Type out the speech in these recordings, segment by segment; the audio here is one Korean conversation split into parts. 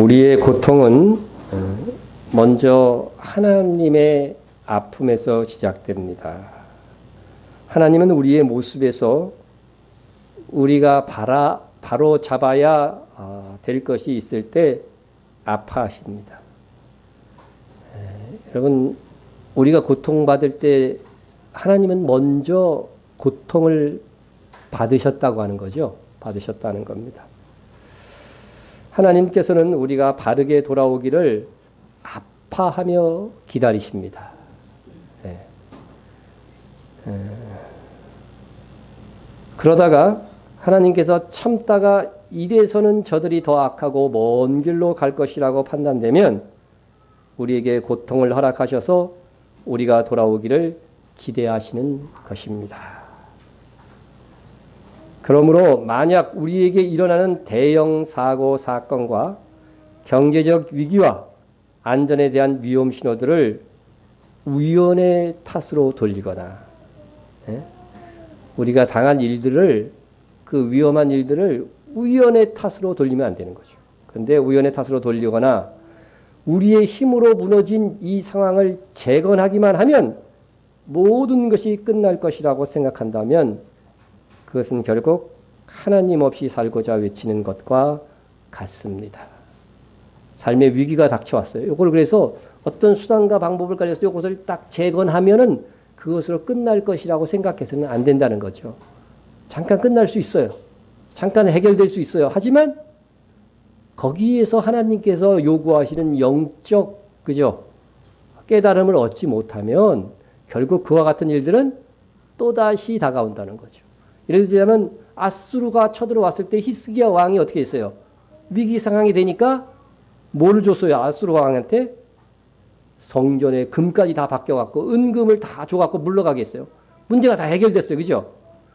우리의 고통은 먼저 하나님의 아픔에서 시작됩니다. 하나님은 우리의 모습에서 우리가 바로 잡아야 될 것이 있을 때 아파하십니다. 여러분, 우리가 고통받을 때 하나님은 먼저 고통을 받으셨다고 하는 거죠. 받으셨다는 겁니다. 하나님께서는 우리가 바르게 돌아오기를 아파하며 기다리십니다. 그러다가 하나님께서 참다가 이래서는 저들이 더 악하고 먼 길로 갈 것이라고 판단되면 우리에게 고통을 허락하셔서 우리가 돌아오기를 기대하시는 것입니다. 그러므로 만약 우리에게 일어나는 대형 사고 사건과 경제적 위기와 안전에 대한 위험 신호들을 우연의 탓으로 돌리거나 우리가 당한 일들을 그 위험한 일들을 우연의 탓으로 돌리면 안 되는 거죠. 그런데 우연의 탓으로 돌리거나 우리의 힘으로 무너진 이 상황을 재건하기만 하면 모든 것이 끝날 것이라고 생각한다면 그것은 결국 하나님 없이 살고자 외치는 것과 같습니다. 삶의 위기가 닥쳐왔어요. 이걸 그래서 어떤 수단과 방법을 가져서 이것을 딱 재건하면은 그것으로 끝날 것이라고 생각해서는 안 된다는 거죠. 잠깐 끝날 수 있어요. 잠깐 해결될 수 있어요. 하지만 거기에서 하나님께서 요구하시는 영적 깨달음을 얻지 못하면 결국 그와 같은 일들은 또다시 다가온다는 거죠. 예를 들자면 아수르가 쳐들어왔을 때 히스기야 왕이 어떻게 했어요? 위기 상황이 되니까 뭐를 줬어요? 아수르 왕한테 성전에 금까지 다 바뀌어갖고 은금을 다 줘갖고 물러가게 했어요. 문제가 다 해결됐어요. 그죠?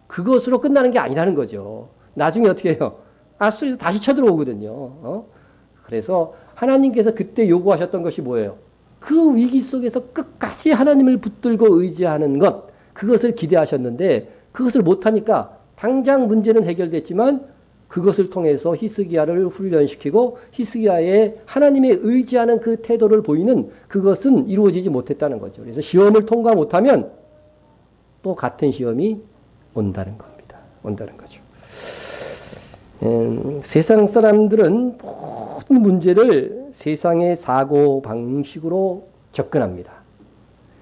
그것으로 끝나는 게 아니라는 거죠. 나중에 어떻게 해요? 아수르에서 다시 쳐들어오거든요. 그래서 하나님께서 그때 요구하셨던 것이 뭐예요? 그 위기 속에서 끝까지 하나님을 붙들고 의지하는 것, 그것을 기대하셨는데 그것을 못하니까 당장 문제는 해결됐지만 그것을 통해서 히스기야를 훈련시키고 히스기야의 하나님의 의지하는 그 태도를 보이는 그것은 이루어지지 못했다는 거죠. 그래서 시험을 통과 못하면 또 같은 시험이 온다는 겁니다. 온다는 거죠. 세상 사람들은 모든 문제를 세상의 사고 방식으로 접근합니다.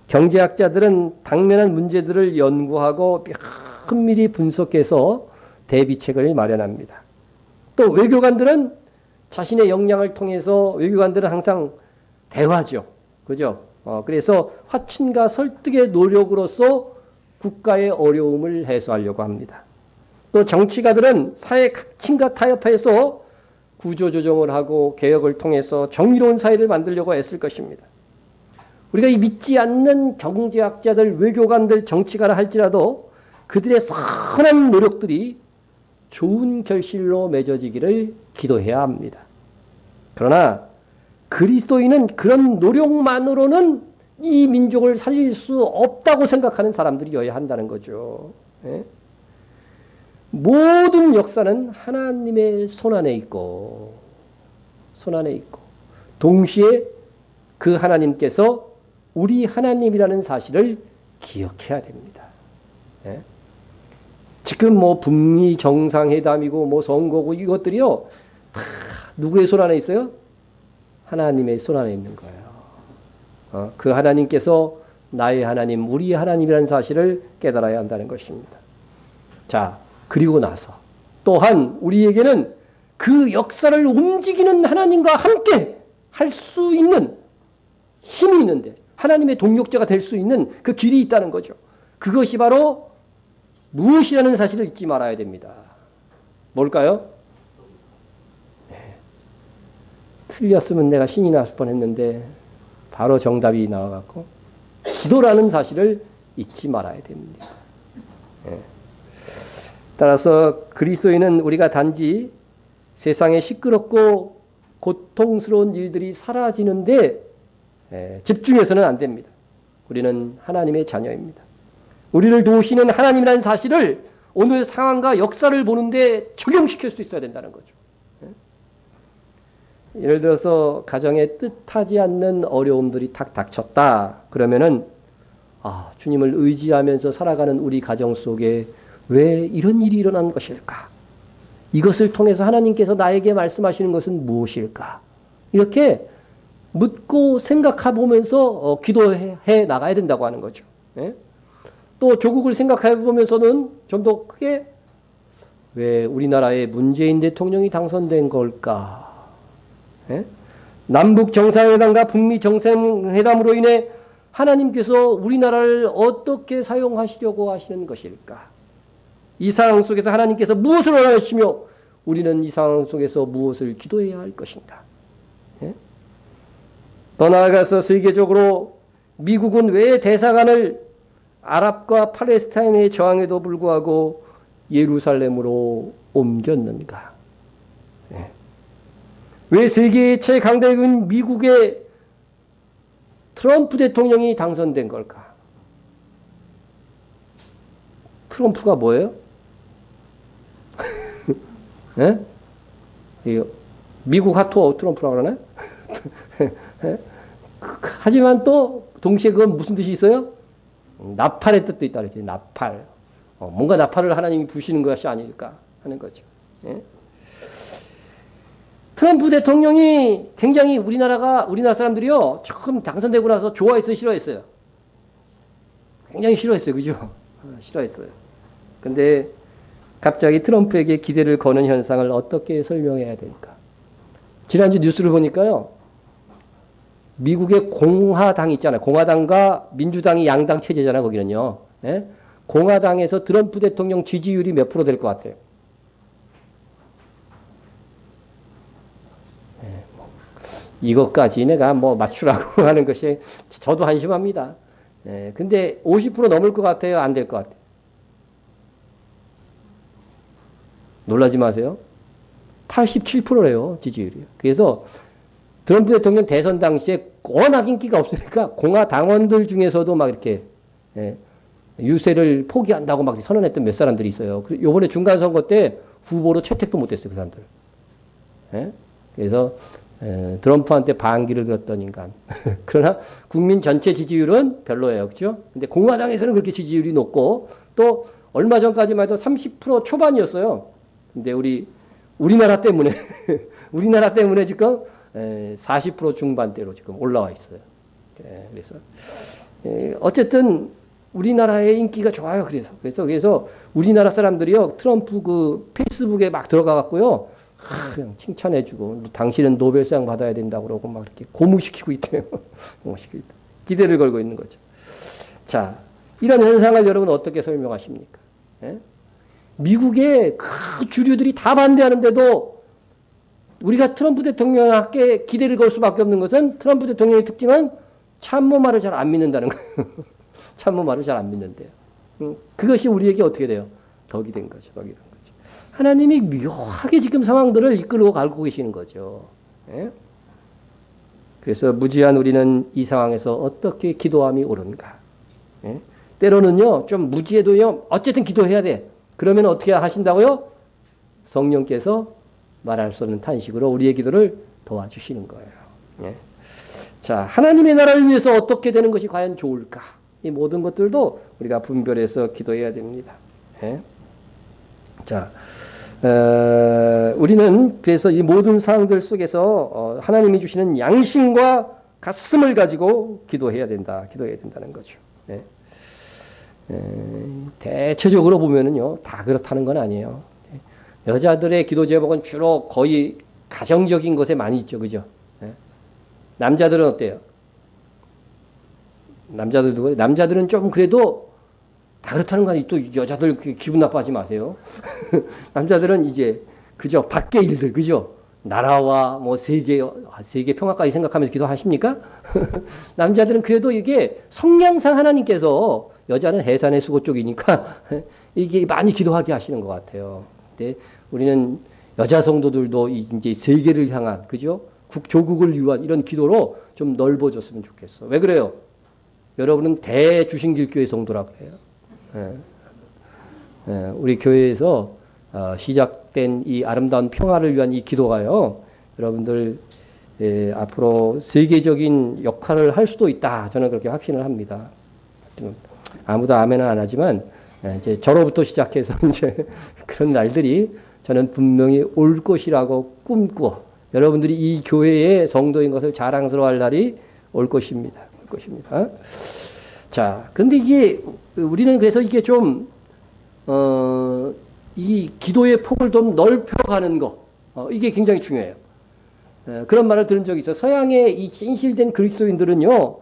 경제학자들은 당면한 문제들을 연구하고 면밀히 분석해서 대비책을 마련합니다. 또 외교관들은 자신의 역량을 통해서 외교관들은 항상 대화죠. 그죠? 그래서 화친과 설득의 노력으로서 국가의 어려움을 해소하려고 합니다. 또 정치가들은 사회 각층과 타협해서 구조조정을 하고 개혁을 통해서 정의로운 사회를 만들려고 애쓸 것입니다. 우리가 이 믿지 않는 경제학자들, 외교관들, 정치가라 할지라도 그들의 선한 노력들이 좋은 결실로 맺어지기를 기도해야 합니다. 그러나 그리스도인은 그런 노력만으로는 이 민족을 살릴 수 없다고 생각하는 사람들이어야 한다는 거죠. 모든 역사는 하나님의 손안에 있고 동시에 그 하나님께서 우리 하나님이라는 사실을 기억해야 됩니다. 지금 북미 정상회담이고 선거고 이것들이요 다 누구의 손 안에 있어요? 하나님의 손 안에 있는 거예요. 그 하나님께서 나의 하나님, 우리 하나님이라는 사실을 깨달아야 한다는 것입니다. 자, 그리고 나서 또한 우리에게는 그 역사를 움직이는 하나님과 함께 할 수 있는 힘이 있는데 하나님의 동력자가 될 수 있는 그 길이 있다는 거죠. 그것이 바로 무엇이라는 사실을 잊지 말아야 됩니다. 뭘까요? 틀렸으면 내가 신이 났을 뻔했는데 바로 정답이 나와갖고 기도라는 사실을 잊지 말아야 됩니다. 따라서 그리스도인은 우리가 단지 세상에 시끄럽고 고통스러운 일들이 사라지는데 집중해서는 안 됩니다. 우리는 하나님의 자녀입니다. 우리를 도우시는 하나님이라는 사실을 오늘 상황과 역사를 보는데 적용시킬 수 있어야 된다는 거죠. 예를 들어서 가정에 뜻하지 않는 어려움들이 탁 닥쳤다. 그러면은 주님을 의지하면서 살아가는 우리 가정 속에 왜 이런 일이 일어난 것일까? 이것을 통해서 하나님께서 나에게 말씀하시는 것은 무엇일까? 이렇게 묻고 생각해 보면서 기도해 나가야 된다고 하는 거죠. 예? 또 조국을 생각해 보면서는 좀 더 크게 왜 우리나라의 문재인 대통령이 당선된 걸까? 예? 남북 정상회담과 북미 정상회담으로 인해 하나님께서 우리나라를 어떻게 사용하시려고 하시는 것일까? 이 상황 속에서 하나님께서 무엇을 원하시며 우리는 이 상황 속에서 무엇을 기도해야 할 것인가? 예? 더 나아가서 세계적으로 미국은 왜 대사관을 아랍과 팔레스타인의 저항에도 불구하고 예루살렘으로 옮겼는가? 예. 왜 세계의 최강대국인 미국의 트럼프 대통령이 당선된 걸까? 트럼프가 뭐예요? 예? 미국 하토 트럼프라고 그러나? 예? 하지만 또 동시에 그건 무슨 뜻이 있어요? 나팔의 뜻도 있다 그랬지. 나팔. 뭔가 나팔을 하나님이 부시는 것이 아닐까 하는 거죠. 예? 트럼프 대통령이 굉장히 우리나라 사람들이요, 처음 당선되고 나서 좋아했어요, 싫어했어요? 굉장히 싫어했어요, 그죠? 싫어했어요. 근데 갑자기 트럼프에게 기대를 거는 현상을 어떻게 설명해야 될까? 지난주 뉴스를 보니까요, 미국의 공화당 있잖아요. 공화당과 민주당이 양당 체제잖아요, 거기는요. 예? 공화당에서 트럼프 대통령 지지율이 몇 프로 될 것 같아요? 이것까지 내가 맞추라고 하는 것이 저도 한심합니다. 근데 50% 넘을 것 같아요? 안 될 것 같아요? 놀라지 마세요. 87%래요, 지지율이요. 그래서 트럼프 대통령 대선 당시에 워낙 인기가 없으니까 공화당원들 중에서도 막 이렇게 유세를 포기한다고 막 선언했던 몇 사람들이 있어요. 요번에 중간선거 때 후보로 채택도 못했어요, 그 사람들. 그래서 트럼프한테 반기를 들었던 인간. 그러나 국민 전체 지지율은 별로예요. 그렇죠? 근데 공화당에서는 그렇게 지지율이 높고 또 얼마 전까지만 해도 30% 초반이었어요. 근데 우리나라 때문에 우리나라 때문에 지금 40% 중반대로 지금 올라와 있어요. 그래서 어쨌든 우리나라의 인기가 좋아요. 그래서 우리나라 사람들이요, 트럼프 그 페이스북에 막 들어가 갖고요, 그냥 칭찬해주고, 당신은 노벨상 받아야 된다고 그러고 막 이렇게 고무시키고 있대요. 기대를 걸고 있는 거죠. 자, 이런 현상을 여러분 어떻게 설명하십니까? 미국의 그 주류들이 다 반대하는데도 우리가 트럼프 대통령께 기대를 걸 수밖에 없는 것은 트럼프 대통령의 특징은 참모 말을 잘 안 믿는다는 거예요. 참모 말을 잘 안 믿는데요. 그것이 우리에게 어떻게 돼요? 덕이 된 거죠. 하나님이 묘하게 지금 상황들을 이끌고 가고 계시는 거죠. 예? 그래서 무지한 우리는 이 상황에서 어떻게 기도함이 옳은가? 예? 때로는요, 좀 무지해도요, 어쨌든 기도해야 돼. 그러면 어떻게 하신다고요? 성령께서 말할 수 없는 탄식으로 우리의 기도를 도와주시는 거예요. 예? 자, 하나님의 나라를 위해서 어떻게 되는 것이 과연 좋을까? 이 모든 것들도 우리가 분별해서 기도해야 됩니다. 예? 자, 우리는 그래서 이 모든 상황들 속에서 하나님이 주시는 양심과 가슴을 가지고 기도해야 된다는 거죠. 예? 대체적으로 보면은요, 다 그렇다는 건 아니에요. 여자들의 기도 제목은 주로 거의 가정적인 것에 많이 있죠, 그죠? 예? 남자들은 어때요? 남자들은 좀 그래도 다 그렇다는 거 아니에요. 또 여자들 기분 나빠하지 마세요. 남자들은 이제 그죠? 밖의 일들, 그죠? 나라와 세계 평화까지 생각하면서 기도하십니까? 남자들은 그래도 이게 성향상 하나님께서 여자는 해산의 수고 쪽이니까 이게 많이 기도하게 하시는 것 같아요. 근데 우리는 여자 성도들도 이제 세계를 향한, 그죠? 조국을 위한 이런 기도로 좀 넓어졌으면 좋겠어. 왜 그래요? 여러분은 대주신길교회 성도라 그래요. 우리 교회에서 시작된 이 아름다운 평화를 위한 이 기도가요, 여러분들 앞으로 세계적인 역할을 할 수도 있다. 저는 그렇게 확신을 합니다. 아무도 아멘은 안 하지만 이제 저로부터 시작해서 이제 그런 날들이 저는 분명히 올 것이라고 꿈꾸어 여러분들이 이 교회의 성도인 것을 자랑스러워할 날이 올 것입니다. 올 것입니다. 자, 근데 이게 우리는 그래서 이게 좀 이 기도의 폭을 좀 넓혀가는 거 이게 굉장히 중요해요. 그런 말을 들은 적이 있어요. 서양의 이 진실된 그리스도인들은요,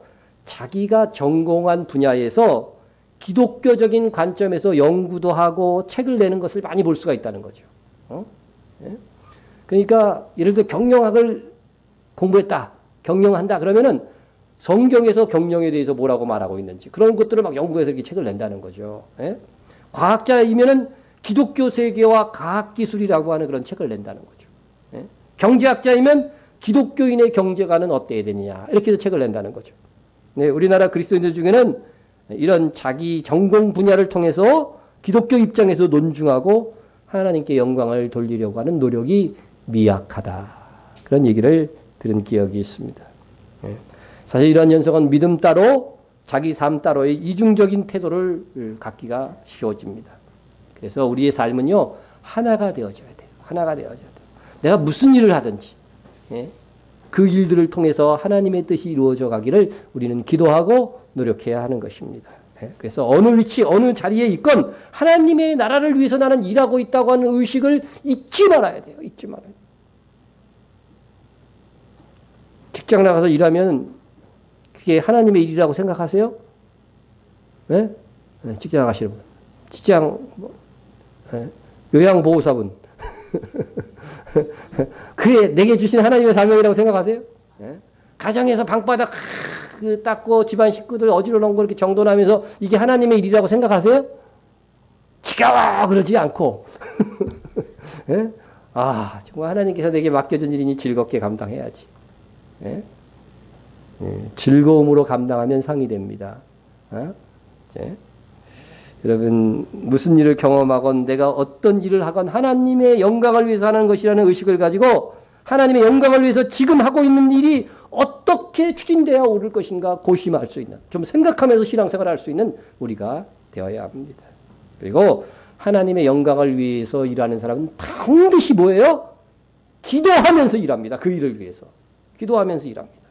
자기가 전공한 분야에서 기독교적인 관점에서 연구도 하고 책을 내는 것을 많이 볼 수가 있다는 거죠. 예? 그러니까 예를 들어 경영학을 공부했다, 경영한다 그러면은 성경에서 경영에 대해서 뭐라고 말하고 있는지 그런 것들을 막 연구해서 이렇게 책을 낸다는 거죠. 예? 과학자이면은 기독교 세계와 과학기술이라고 하는 그런 책을 낸다는 거죠. 예? 경제학자이면 기독교인의 경제관은 어때야 되느냐 이렇게 해서 책을 낸다는 거죠. 네, 우리나라 그리스도인들 중에는 이런 자기 전공 분야를 통해서 기독교 입장에서 논중하고 하나님께 영광을 돌리려고 하는 노력이 미약하다. 그런 얘기를 들은 기억이 있습니다. 예. 사실 이런 현상은 믿음 따로 자기 삶 따로의 이중적인 태도를 갖기가 쉬워집니다. 그래서 우리의 삶은요, 하나가 되어져야 돼요. 하나가 되어져야 돼요. 내가 무슨 일을 하든지, 예? 그 일들을 통해서 하나님의 뜻이 이루어져 가기를 우리는 기도하고 노력해야 하는 것입니다. 예? 그래서 어느 위치, 어느 자리에 있건 하나님의 나라를 위해서 나는 일하고 있다고 하는 의식을 잊지 말아야 돼요. 잊지 말아야 돼요. 직장 나가서 일하면 그게 하나님의 일이라고 생각하세요? 네? 네, 직장 나가시는 분. 직장, 네, 요양보호사분. 그게 내게 주신 하나님의 사명이라고 생각하세요? 네? 가정에서 방바닥 닦고 집안 식구들 어지러운 거 이렇게 정돈하면서 이게 하나님의 일이라고 생각하세요? 지겨워! 그러지 않고. 네? 아, 정말 하나님께서 내게 맡겨준 일이니 즐겁게 감당해야지. 네? 즐거움으로 감당하면 상이 됩니다. 여러분 무슨 일을 경험하건 내가 어떤 일을 하건 하나님의 영광을 위해서 하는 것이라는 의식을 가지고 하나님의 영광을 위해서 지금 하고 있는 일이 어떻게 추진되어 오를 것인가 고심할 수 있는, 좀 생각하면서 신앙생활을 할 수 있는 우리가 되어야 합니다. 그리고 하나님의 영광을 위해서 일하는 사람은 반드시 뭐예요? 기도하면서 일합니다. 그 일을 위해서. 기도하면서 일합니다.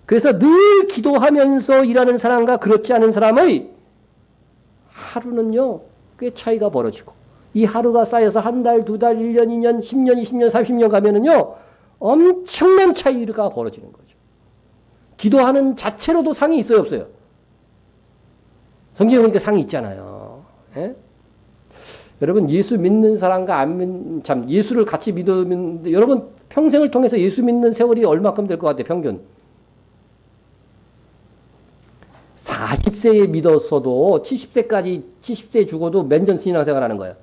그래서 늘 기도하면서 일하는 사람과 그렇지 않은 사람의 하루는요, 꽤 차이가 벌어지고, 이 하루가 쌓여서 한 달, 두 달, 1년, 2년, 10년, 20년, 30년 가면은요, 엄청난 차이가 벌어지는 거죠. 기도하는 자체로도 상이 있어요, 없어요? 성경에 보니까 상이 있잖아요. 예? 여러분, 예수 믿는 사람과 안 믿는, 참, 예수를 같이 믿으면, 여러분, 평생을 통해서 예수 믿는 세월이 얼마큼 될 것 같아요, 평균? 40세에 믿었어도 70세까지 70세에 죽어도 몇 년 신앙생활 하는 거예요?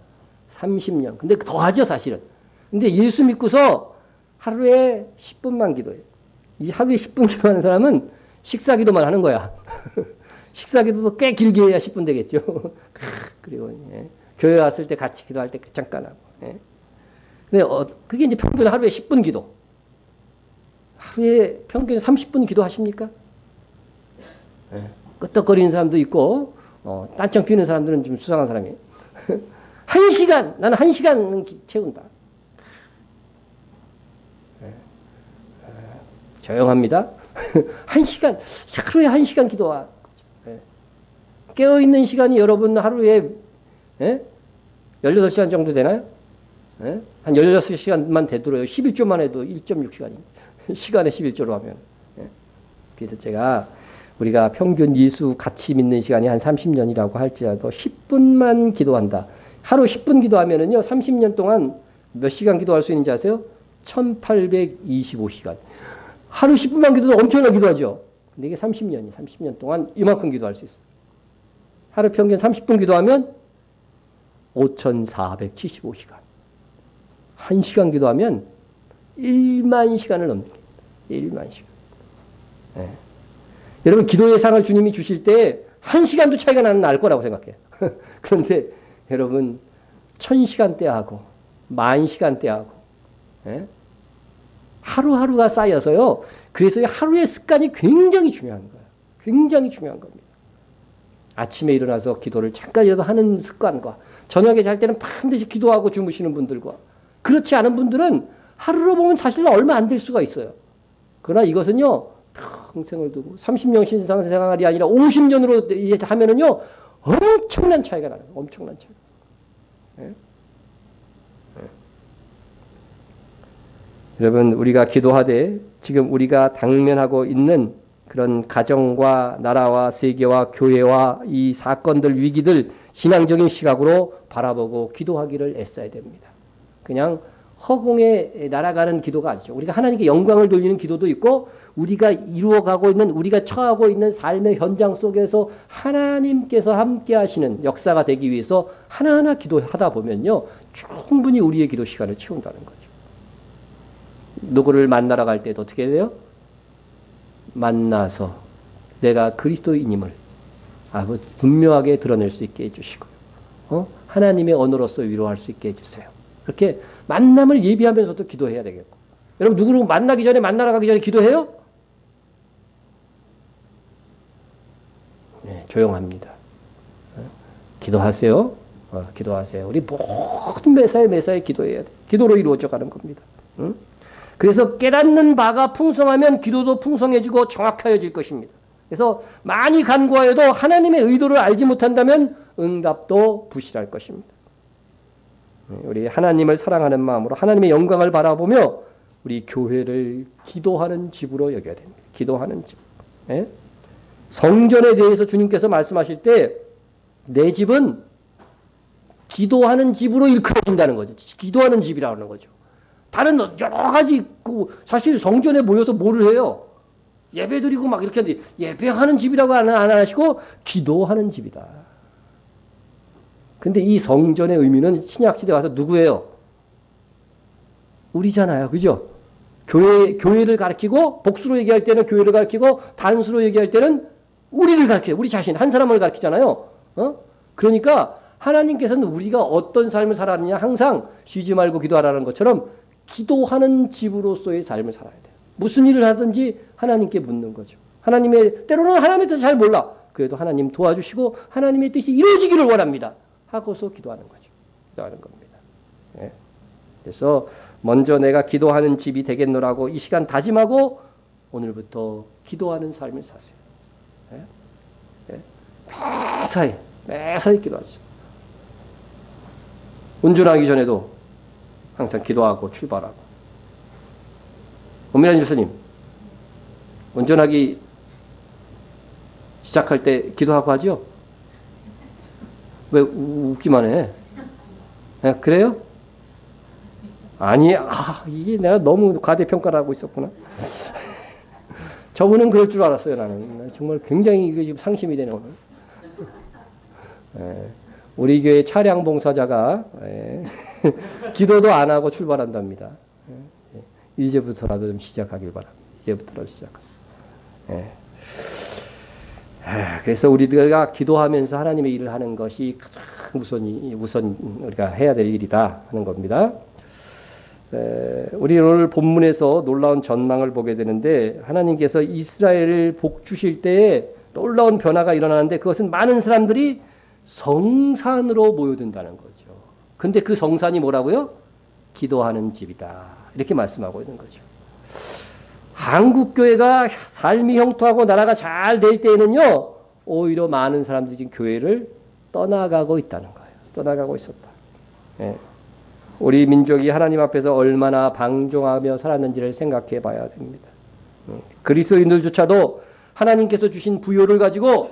30년. 근데 더 하죠, 사실은. 근데 예수 믿고서 하루에 10분만 기도해요. 이 하루에 10분 기도하는 사람은 식사 기도만 하는 거야. 식사 기도도 꽤 길게 해야 10분 되겠죠. 그리고 예. 교회 왔을 때 같이 기도할 때 잠깐 하고. 예. 근데 그게 이제 평균 하루에 10분 기도. 하루에 평균 30분 기도하십니까? 예. 끄떡거리는 사람도 있고, 딴청 피우는 사람들은 좀 수상한 사람이에요. 1시간, 나는 1시간은 채운다. 조용합니다. 1시간, 하루에 1시간 기도하. 깨어있는 시간이 여러분 하루에 16시간 정도 되나요? 한 16시간만 되도록요. 11조만 해도 1.6시간입니다. 시간에 11조로 하면. 그래서 제가 우리가 평균 예수 같이 믿는 시간이 한 30년이라고 할지라도 10분만 기도한다. 하루 10분 기도하면은요, 30년 동안 몇 시간 기도할 수 있는지 아세요? 1825시간. 하루 10분만 기도도 엄청나게 기도하죠. 근데 이게 30년 동안 이만큼 기도할 수 있어요. 하루 평균 30분 기도하면 5475시간. 1시간 기도하면 1만 시간을 넘는 거예요. 1만 시간. 네. 여러분 기도의 상을 주님이 주실 때 1시간도 차이가 나는 날 거라고 생각해요. 그런데 여러분 1000시간대 하고 10,000시간대 하고 예? 하루하루가 쌓여서요. 그래서 하루의 습관이 굉장히 중요한 거예요. 굉장히 중요한 겁니다. 아침에 일어나서 기도를 잠깐이라도 하는 습관과 저녁에 잘 때는 반드시 기도하고 주무시는 분들과 그렇지 않은 분들은 하루로 보면 사실 얼마 안 될 수가 있어요. 그러나 이것은요. 평생을 두고 30년 신앙생활이 아니라 50년으로 하면은요. 엄청난 차이가 나요. 엄청난 차이. 예? 여러분 우리가 기도하되 지금 우리가 당면하고 있는 그런 가정과 나라와 세계와 교회와 이 사건들 위기들 신앙적인 시각으로 바라보고 기도하기를 애써야 됩니다. 그냥 허공에 날아가는 기도가 아니죠. 우리가 하나님께 영광을 돌리는 기도도 있고 우리가 이루어가고 있는 우리가 처하고 있는 삶의 현장 속에서 하나님께서 함께 하시는 역사가 되기 위해서 하나하나 기도하다 보면요. 충분히 우리의 기도 시간을 채운다는 거죠. 누구를 만나러 갈 때도 어떻게 해야 돼요? 만나서 내가 그리스도인임을 분명하게 드러낼 수 있게 해주시고요. 하나님의 언어로서 위로할 수 있게 해주세요. 이렇게 만남을 예비하면서도 기도해야 되겠고. 여러분 누구를 만나기 전에 만나러 가기 전에 기도해요? 네, 조용합니다. 기도하세요. 기도하세요. 우리 모든 매사에 기도해야 돼. 기도로 이루어져 가는 겁니다. 응? 그래서 깨닫는 바가 풍성하면 기도도 풍성해지고 정확해질 것입니다. 그래서 많이 간구하여도 하나님의 의도를 알지 못한다면 응답도 부실할 것입니다. 우리 하나님을 사랑하는 마음으로 하나님의 영광을 바라보며 우리 교회를 기도하는 집으로 여겨야 됩니다. 기도하는 집. 예? 성전에 대해서 주님께서 말씀하실 때 내 집은 기도하는 집으로 일컬어진다는 거죠. 기도하는 집이라고 하는 거죠. 다른 여러 가지 사실 성전에 모여서 뭐를 해요? 예배드리고 막 이렇게 하는데 예배하는 집이라고 안 하시고 기도하는 집이다. 근데 이 성전의 의미는 신약시대에 와서 누구예요? 우리잖아요. 그죠? 교회를 가리키고 복수로 얘기할 때는 교회를 가리키고 단수로 얘기할 때는 우리를 가리켜요. 우리 자신 한 사람을 가리키잖아요. 그러니까 하나님께서는 우리가 어떤 삶을 살았느냐 항상 쉬지 말고 기도하라는 것처럼 기도하는 집으로서의 삶을 살아야 돼요. 무슨 일을 하든지 하나님께 묻는 거죠. 때로는 하나님의 뜻을 잘 몰라. 그래도 하나님 도와주시고 하나님의 뜻이 이루어지기를 원합니다. 하고서 기도하는 거죠. 기도하는 겁니다. 예. 그래서 먼저 내가 기도하는 집이 되겠노라고 이 시간 다짐하고 오늘부터 기도하는 삶을 사세요. 예? 예. 매사에 기도하죠. 운전하기 전에도 항상 기도하고 출발하고. 엄밀한 교수님, 운전하기 시작할 때 기도하고 하죠? 왜 웃기만 해? 네, 그래요? 아니, 이게 내가 너무 과대평가를 하고 있었구나. 저분은 그럴 줄 알았어요, 나는. 정말 굉장히 이거 지금 상심이 되네, 오늘. 네, 우리 교회 차량 봉사자가, 기도도 안 하고 출발한답니다. 이제부터라도 좀 시작하길 바랍니다. 이제부터라도 시작합니다. 그래서 우리가 기도하면서 하나님의 일을 하는 것이 가장 우선 우리가 해야 될 일이다 하는 겁니다. 우리 오늘 본문에서 놀라운 전망을 보게 되는데 하나님께서 이스라엘을 복 주실 때에 놀라운 변화가 일어나는데 그것은 많은 사람들이 성산으로 모여든다는 거죠. 근데 그 성산이 뭐라고요? 기도하는 집이다. 이렇게 말씀하고 있는 거죠. 한국 교회가 삶이 형통하고 나라가 잘 될 때에는요, 오히려 많은 사람들이 지금 교회를 떠나가고 있다는 거예요. 떠나가고 있었다. 예. 우리 민족이 하나님 앞에서 얼마나 방종하며 살았는지를 생각해 봐야 됩니다. 그리스도인들조차도 하나님께서 주신 부요를 가지고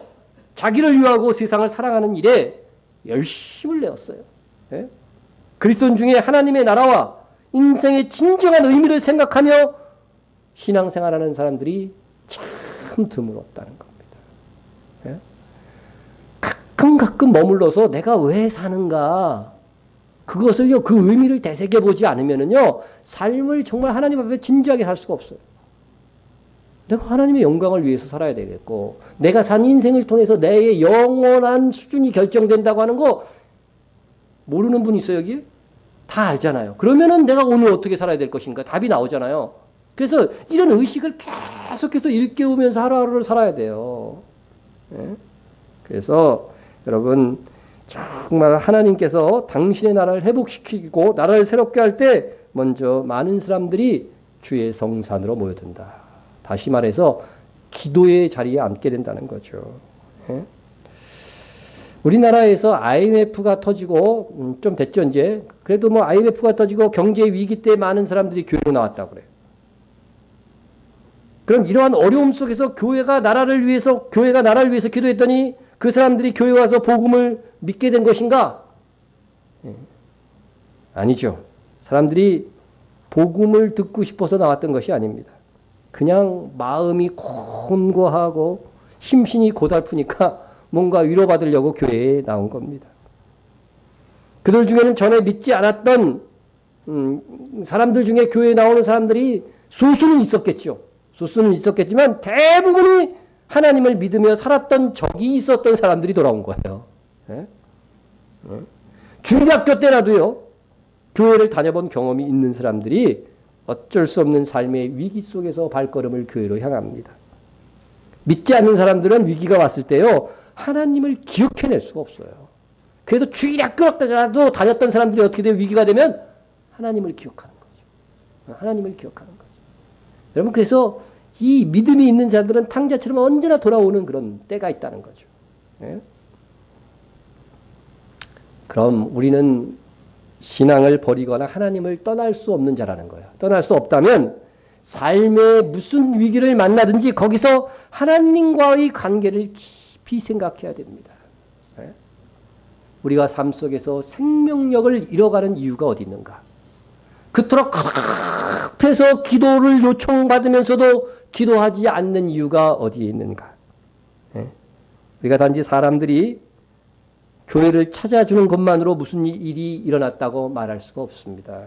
자기를 위하고 세상을 사랑하는 일에 열심을 내었어요. 예? 그리스도인 중에 하나님의 나라와 인생의 진정한 의미를 생각하며 신앙생활하는 사람들이 참 드물었다는 겁니다. 예? 가끔 머물러서 내가 왜 사는가 그것을요 그 의미를 되새겨보지 않으면은요 삶을 정말 하나님 앞에 진지하게 살 수가 없어요. 내가 하나님의 영광을 위해서 살아야 되겠고 내가 산 인생을 통해서 내 영원한 수준이 결정된다고 하는 거 모르는 분 있어요 여기? 다 알잖아요. 그러면은 내가 오늘 어떻게 살아야 될 것인가 답이 나오잖아요. 그래서 이런 의식을 계속해서 일깨우면서 하루하루를 살아야 돼요. 예? 그래서 여러분 정말 하나님께서 당신의 나라를 회복시키고 나라를 새롭게 할 때 먼저 많은 사람들이 주의 성산으로 모여든다. 다시 말해서 기도의 자리에 앉게 된다는 거죠. 예? 우리나라에서 IMF가 터지고 좀 됐죠 이제. 그래도 뭐 IMF가 터지고 경제 위기 때 많은 사람들이 교회로 나왔다고 그래요. 그럼 이러한 어려움 속에서 교회가 나라를 위해서 기도했더니 그 사람들이 교회 와서 복음을 믿게 된 것인가? 아니죠. 사람들이 복음을 듣고 싶어서 나왔던 것이 아닙니다. 그냥 마음이 곤고하고 심신이 고달프니까 뭔가 위로받으려고 교회에 나온 겁니다. 그들 중에는 전에 믿지 않았던 사람들 중에 교회에 나오는 사람들이 소수는 있었겠죠. 소수는 있었겠지만 대부분이 하나님을 믿으며 살았던 적이 있었던 사람들이 돌아온 거예요. 예? 예? 중학교 때라도요. 교회를 다녀본 경험이 있는 사람들이 어쩔 수 없는 삶의 위기 속에서 발걸음을 교회로 향합니다. 믿지 않는 사람들은 위기가 왔을 때요. 하나님을 기억해낼 수가 없어요. 그래서 주일학교 때라도 다녔던 사람들이 어떻게 돼요? 위기가 되면 하나님을 기억하는 거죠. 하나님을 기억하는 거죠. 여러분 그래서 이 믿음이 있는 자들은 탕자처럼 언제나 돌아오는 그런 때가 있다는 거죠. 예? 그럼 우리는 신앙을 버리거나 하나님을 떠날 수 없는 자라는 거예요. 떠날 수 없다면 삶의 무슨 위기를 만나든지 거기서 하나님과의 관계를 깊이 생각해야 됩니다. 예? 우리가 삶 속에서 생명력을 잃어가는 이유가 어디 있는가? 그토록 급해서 기도를 요청받으면서도 기도하지 않는 이유가 어디에 있는가? 예? 우리가 단지 사람들이 교회를 찾아주는 것만으로 무슨 일이 일어났다고 말할 수가 없습니다.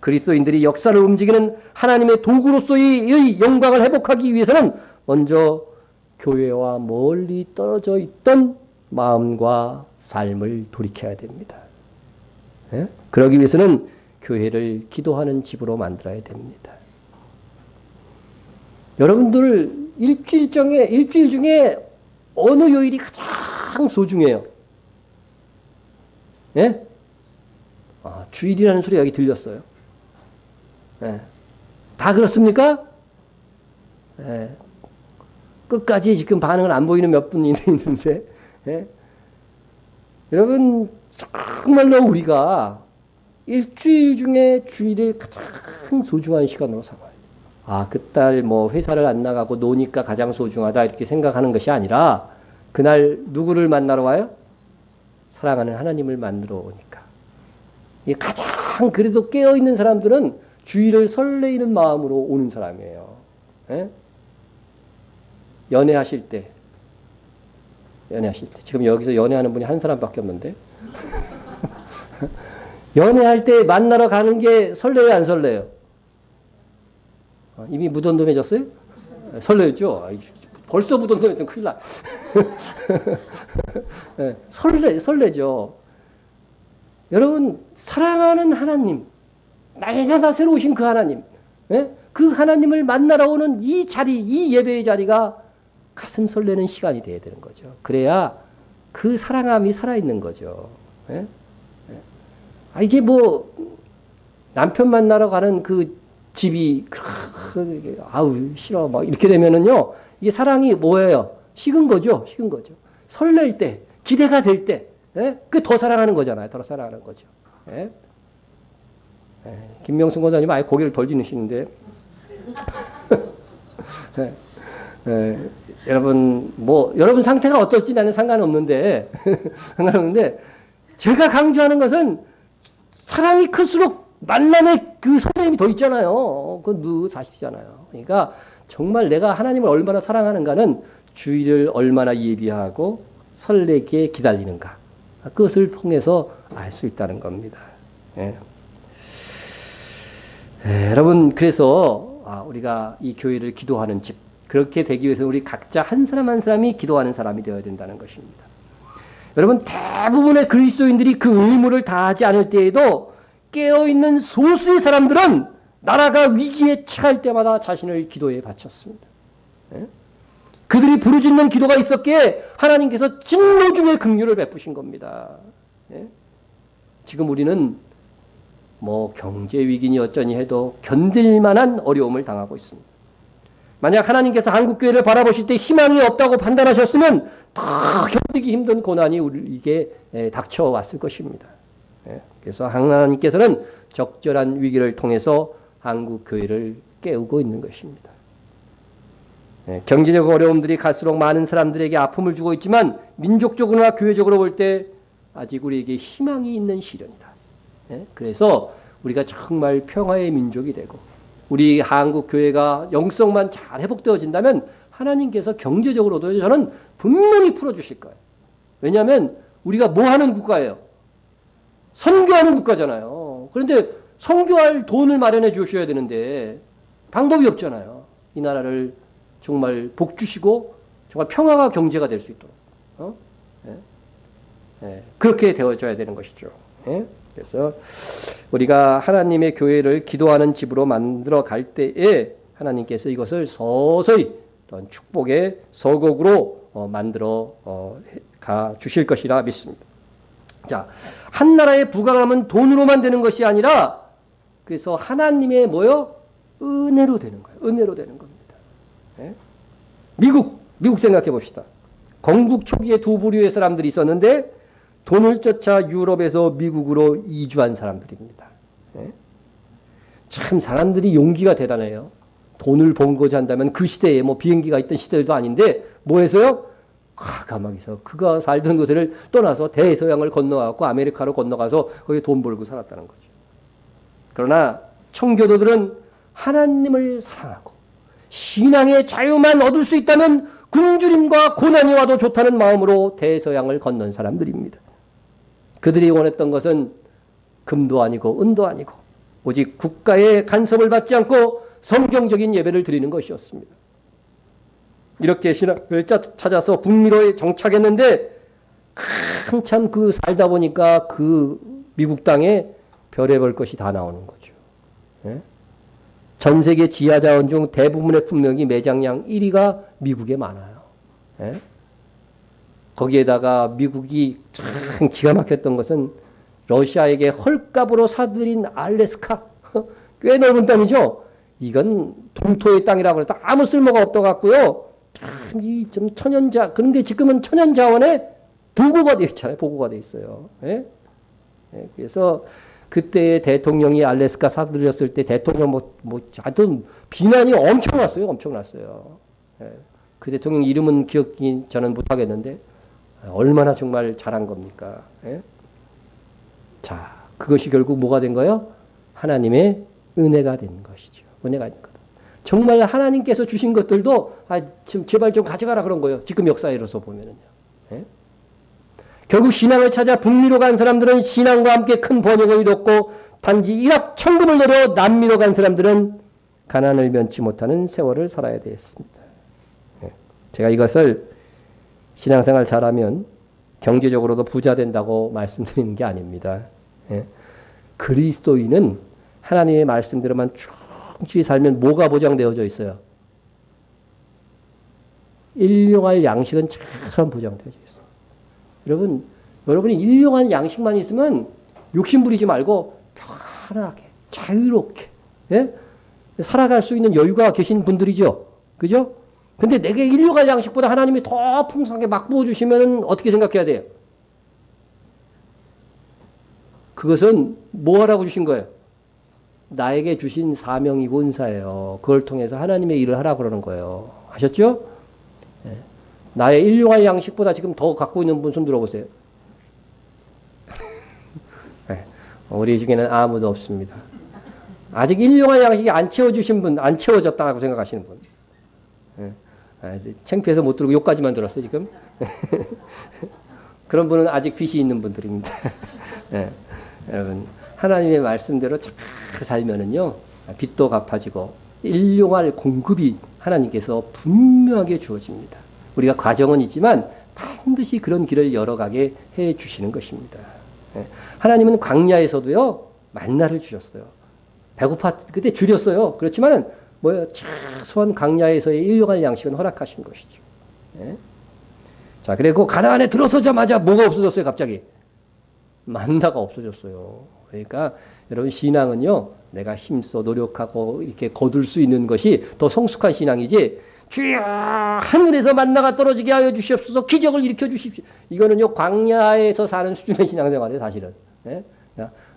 그리스도인들이 역사를 움직이는 하나님의 도구로서의 영광을 회복하기 위해서는 먼저 교회와 멀리 떨어져 있던 마음과 삶을 돌이켜야 됩니다. 예? 그러기 위해서는 교회를 기도하는 집으로 만들어야 됩니다. 여러분들 일주일 중에 어느 요일이 가장 소중해요? 예? 주일이라는 소리가 여기 들렸어요. 예. 다 그렇습니까? 예. 끝까지 지금 반응을 안 보이는 몇 분이 있는데, 예? 여러분, 정말로 우리가 일주일 중에 주일을 가장 소중한 시간으로 삼아요. 그딸 뭐 회사를 안 나가고 노니까 가장 소중하다 이렇게 생각하는 것이 아니라 그날 누구를 만나러 와요? 사랑하는 하나님을 만나러 오니까. 가장 그래도 깨어있는 사람들은 주일을 설레이는 마음으로 오는 사람이에요. 예? 연애하실 때. 지금 여기서 연애하는 분이 한 사람밖에 없는데. 연애할 때 만나러 가는 게 설레요, 안 설레요? 이미 무덤덤해졌어요? 설레죠? 벌써 무덤덤해졌으면 큰일 나. 네, 설레죠. 여러분, 사랑하는 하나님, 날마다 새로우신 그 하나님, 네? 그 하나님을 만나러 오는 이 자리, 이 예배의 자리가 가슴 설레는 시간이 돼야 되는 거죠. 그래야 그 사랑함이 살아있는 거죠. 네? 이제 뭐 남편 만나러 가는 그 집이 아우 싫어 막 이렇게 되면은요 이게 사랑이 뭐예요? 식은 거죠. 설렐 때, 기대가 될 때, 그 더 사랑하는 거잖아요. 더 사랑하는 거죠. 예? 김명순 권사님 아예 고개를 덜 지르시는데 여러분 뭐 여러분 상태가 어떨지 나는 상관없는데 제가 강조하는 것은 사랑이 클수록 만남의 그 설렘이 더 있잖아요. 그건 사실이잖아요. 그러니까 정말 내가 하나님을 얼마나 사랑하는가는 주일을 얼마나 예비하고 설레게 기다리는가. 그것을 통해서 알 수 있다는 겁니다. 예. 여러분 그래서 우리가 이 교회를 기도하는 집 그렇게 되기 위해서 우리 각자 한 사람 한 사람이 기도하는 사람이 되어야 된다는 것입니다. 여러분 대부분의 그리스도인들이 그 의무를 다하지 않을 때에도 깨어있는 소수의 사람들은 나라가 위기에 처할 때마다 자신을 기도에 바쳤습니다. 예? 그들이 부르짖는 기도가 있었기에 하나님께서 진노 중에 긍휼을 베푸신 겁니다. 예? 지금 우리는 뭐 경제 위기니 어쩌니 해도 견딜 만한 어려움을 당하고 있습니다. 만약 하나님께서 한국교회를 바라보실 때 희망이 없다고 판단하셨으면 더 견디기 힘든 고난이 우리에게 닥쳐왔을 것입니다. 그래서 하나님께서는 적절한 위기를 통해서 한국교회를 깨우고 있는 것입니다. 경제적 어려움들이 갈수록 많은 사람들에게 아픔을 주고 있지만 민족적으로나 교회적으로 볼 때 아직 우리에게 희망이 있는 시련이다. 그래서 우리가 정말 평화의 민족이 되고 우리 한국교회가 영성만 잘 회복되어진다면 하나님께서 경제적으로도 저는 분명히 풀어주실 거예요. 왜냐하면 우리가 뭐 하는 국가예요? 선교하는 국가잖아요. 그런데 선교할 돈을 마련해 주셔야 되는데 방법이 없잖아요. 이 나라를 정말 복 주시고 정말 평화가 경제가 될 수 있도록 그렇게 되어져야 되는 것이죠. 그래서 우리가 하나님의 교회를 기도하는 집으로 만들어 갈 때에 하나님께서 이것을 서서히 어떤 축복의 서곡으로 만들어 가 주실 것이라 믿습니다. 자, 한 나라의 부강함은 돈으로만 되는 것이 아니라 그래서 하나님의 뭐요? 은혜로 되는 거예요. 은혜로 되는 겁니다. 미국 생각해 봅시다. 건국 초기에 두 부류의 사람들이 있었는데 돈을 쫓아 유럽에서 미국으로 이주한 사람들입니다. 참 사람들이 용기가 대단해요. 돈을 번거지 한다면 그 시대에 뭐 비행기가 있던 시대도 아닌데 뭐 해서요? 과감하게서 그가 살던 곳을 떠나서 대서양을 건너가고 아메리카로 건너가서 거기 돈 벌고 살았다는 거죠. 그러나 청교도들은 하나님을 사랑하고 신앙의 자유만 얻을 수 있다면 굶주림과 고난이 와도 좋다는 마음으로 대서양을 건넌 사람들입니다. 그들이 원했던 것은 금도 아니고 은도 아니고 오직 국가의 간섭을 받지 않고 성경적인 예배를 드리는 것이었습니다. 이렇게 신학을 찾아서 북미로 정착했는데 한참 그 살다 보니까 그 미국 땅에 별의별 것이 다 나오는 거죠. 전 세계 지하자원 중 대부분의 풍력이 매장량 1위가 미국에 많아요. 거기에다가 미국이 참 기가 막혔던 것은 러시아에게 헐값으로 사들인 알래스카 꽤 넓은 땅이죠. 이건 동토의 땅이라고 해서 아무 쓸모가 없어 갖고요. 이 좀 천연자 그런데 지금은 천연자원에 보고가 되어 있잖아요. 보고가 되어 있어요. 그래서 그때 대통령이 알래스카 사들였을 때 대통령 하여튼 비난이 엄청났어요. 엄청났어요. 그 대통령 이름은 기억이 저는 못하겠는데 얼마나 정말 잘한 겁니까? 자, 그것이 결국 뭐가 된 거예요? 하나님의 은혜가 된 것이죠. 은혜가 된 거다. 정말 하나님께서 주신 것들도 지금 제발 좀 가져가라 그런 거예요. 지금 역사에서 보면은요. 결국 신앙을 찾아 북미로 간 사람들은 신앙과 함께 큰 번영을 이뤘고 단지 일확천금을 노려 남미로 간 사람들은 가난을 면치 못하는 세월을 살아야 되었습니다. 제가 이것을 신앙생활 잘하면 경제적으로도 부자 된다고 말씀드리는 게 아닙니다. 그리스도인은 하나님의 말씀대로만 충실히 살면 뭐가 보장되어져 있어요? 일용할 양식은 참 보장되어져 있어요. 여러분이 일용할 양식만 있으면 욕심 부리지 말고 편하게 자유롭게 살아갈 수 있는 여유가 계신 분들이죠. 그죠? 근데 내게 일용할 양식보다 하나님이 더 풍성하게 막 부어주시면 어떻게 생각해야 돼요? 그것은 뭐 하라고 주신 거예요? 나에게 주신 사명이고 은사예요. 그걸 통해서 하나님의 일을 하라고 그러는 거예요. 아셨죠? 나의 일용할 양식보다 지금 더 갖고 있는 분 손 들어보세요. 우리 중에는 아무도 없습니다. 아직 일용할 양식이 안 채워주신 분, 안 채워졌다고 생각하시는 분. 창피해서 못 들고 욕까지만 들었어요, 지금. 그런 분은 아직 빚이 있는 분들입니다. 여러분, 하나님의 말씀대로 잘 살면은요, 빚도 갚아지고, 일용할 공급이 하나님께서 분명하게 주어집니다. 우리가 과정은 있지만 반드시 그런 길을 열어가게 해 주시는 것입니다. 하나님은 광야에서도요, 만나를 주셨어요. 배고파 그때 줄였어요. 그렇지만은 뭐야 최소한 광야에서의 일용할 양식은 허락하신 것이죠. 예? 자, 그리고 가나안 안에 들어서자마자 뭐가 없어졌어요, 갑자기? 만나가 없어졌어요. 그러니까 여러분 신앙은요, 내가 힘써 노력하고 이렇게 거둘 수 있는 것이 더 성숙한 신앙이지. 주여 하늘에서 만나가 떨어지게 하여 주시옵소서, 기적을 일으켜 주십시오. 이거는요 광야에서 사는 수준의 신앙생활이에요, 사실은. 예?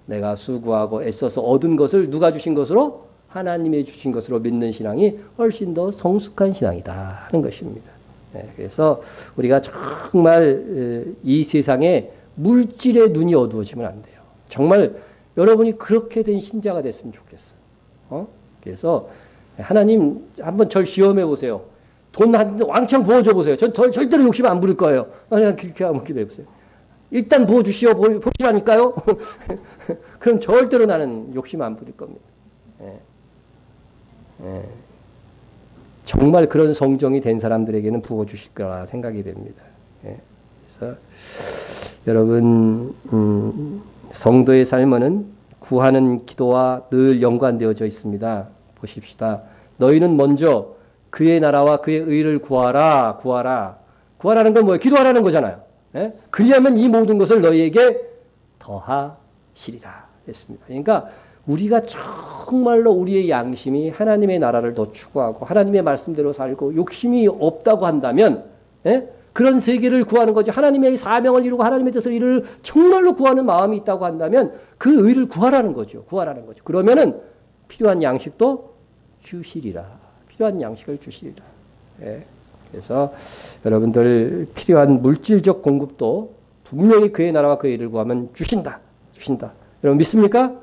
내가 수고하고 애써서 얻은 것을 누가 주신 것으로? 하나님이 주신 것으로 믿는 신앙이 훨씬 더 성숙한 신앙이다 하는 것입니다. 예, 그래서 우리가 정말 이 세상에 물질의 눈이 어두워지면 안 돼요. 정말 여러분이 그렇게 된 신자가 됐으면 좋겠어요. 그래서 하나님 한번 절 시험해 보세요. 돈 왕창 부어줘 보세요. 전 절대로 욕심 안 부릴 거예요. 그냥 그렇게 한번 기도해 보세요. 일단 부어주시오 보시라니까요. 그럼 절대로 나는 욕심 안 부릴 겁니다. 예. 예. 정말 그런 성정이 된 사람들에게는 부어주실 거라 생각이 됩니다. 예. 그래서 여러분 성도의 삶은 구하는 기도와 늘 연관되어져 있습니다. 보십시다. 너희는 먼저 그의 나라와 그의 의를 구하라. 구하라는 건 뭐예요? 기도하라는 거잖아요. 예? 그리하면 이 모든 것을 너희에게 더하시리라 했습니다. 그러니까 우리가 정말로 우리의 양심이 하나님의 나라를 더 추구하고 하나님의 말씀대로 살고 욕심이 없다고 한다면, 예? 그런 세계를 구하는 거죠. 하나님의 사명을 이루고 하나님의 뜻을 이룰 정말로 구하는 마음이 있다고 한다면 그 의를 구하라는 거죠. 그러면은 필요한 양식도 주시리라. 필요한 양식을 주시리라. 예. 그래서 여러분들 필요한 물질적 공급도 분명히 그의 나라와 그의 일을 구하면 주신다. 여러분 믿습니까?